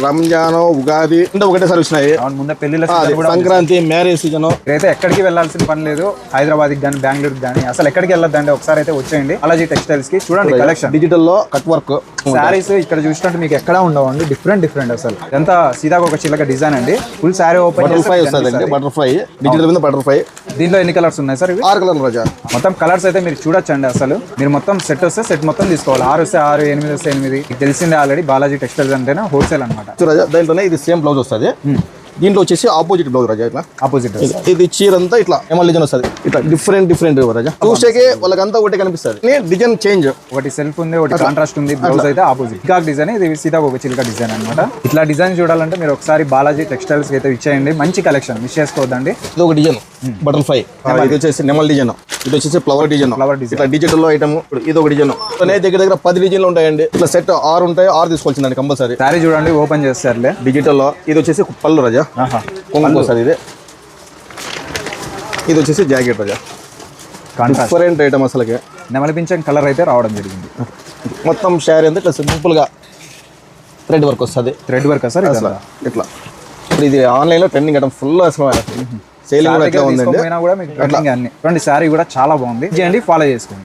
రంజాన్ ఉగాది అంటే ఒకటేసారి వచ్చినాయి. ముందు పెళ్లిళ్ళ season కూడా సంక్రాంతి మ్యారేజ్ సీజన్. అయితే ఎక్కడికి వెళ్ళాల్సిన పని లేదు, హైదరాబాద్ కి కానీ బెంగళూరుకి కానీ అసలు ఎక్కడికి వెళ్ళొద్దండి, ఒకసారి అయితే వచ్చేయండి బాలాజీ టెక్స్టైల్స్ కి. చూడండి కలెక్షన్ డిజిటల్ లో కట్ వర్క్ శారీస్ ఇక్కడ చూసినట్టు మీకు ఎక్కడ ఉండవండి, డిఫరెంట్ అసలు ఎంత సీదాగా ఒక చిల్లక డిజైన్ అండి. ఫుల్ శారీ ఓపెన్ బటర్ఫ్లై వస్తుంది, బటర్ఫ్లై డిజిటల్ మీద బటర్ఫ్లై. దీంట్లో ఎన్ని కలర్స్ ఉన్నాయి సార్? 6 కలర్ రాజా. మొత్తం కలర్స్ అయితే మీరు చూడొచ్చండి. అసలు మీరు మొత్తం సెట్ వస్తే సెట్ మొత్తం తీసుకోవాలి. 6 వస్తే 6, 8 వస్తే 8. మీకు తెలిసిందే ఆల్రెడీ బాలాజీ టెక్స్టైల్స్ అంటేనే హోల్సేల్ అనమాట. దాంట్లోనే ఇది సేమ్ బ్లౌజ్ వస్తుంది. దీంట్లో వచ్చేసి ఆపోజిట్ బ్లౌజ్ రాజా. ఇట్లా ఆపోజిట్ ఇది చీర అంతా ఇట్లా ఎమల్ డిజైన్ వస్తుంది. ఇట్లా డిఫరెంట్ రాజా. చూసేకే వాళ్ళకంతా ఒకటి కనిపిస్తుంది, డిజైన్ చేంజ్. ఒకటి సెల్ఫ్ ఉంది, ఒకటి కాంట్రాస్ట్ ఉంది. బ్లౌజ్ అయితే ఆపోజిట్ పికాక్ డిజైన్, ఇది సీదా ఒక చిల్క డిజైన్ అనమాట. ఇట్లా డిజైన్ చూడాలంటే మీరు ఒకసారి బాలాజీ టెక్స్టైల్స్ అయితే ఇచ్చేయండి. మంచి కలెక్షన్, మిస్ చేసుకోవద్దండి. ఇది ఒక డిజైన్ బటర్ఫ్లై, ఇది వచ్చేసి నెమల్ డిజైన్, ఇది వచ్చేసి ఫ్లవర్ డిజైన్. ఇట్లా డిజిటల్ లో ఐటమ్. ఇది ఒక డిజైన్. దగ్గర 10 డిజైన్లు ఉంటాయండి. ఇట్లా సెట్ 6 ఉంటాయి, 6 తీసుకోవాల్సిందండి కంపల్సరీ. సారీ చూడండి ఓపెన్ చేస్తారులే. డిజిటల్ లో ఇది వచ్చేసి పళ్ళు రాజా, కొంగు సార్. ఇది వచ్చేసి జాకెట్ రాజా, డిఫరెంట్ ఐటమ్. అసలుకి నెమలిపించే కలర్ అయితే రావడం జరిగింది. మొత్తం షేర్ అంతా ఇట్లా సింపుల్ గా థ్రెడ్ వర్క్ వస్తుంది. థ్రెడ్ వర్క్ సార్ ఇట్లా. ఇప్పుడు ఇది ఆన్లైన్ లో ట్రెండింగ్ ఐటమ్, ఫుల్ అసలు సేలింగ్ కూడా ఎట్లా ఉందండి. కూడా మీకు ట్రెండింగ్ అన్ని. శారీ కూడా చాలా బాగుంది. ఫాలో చేసుకోండి.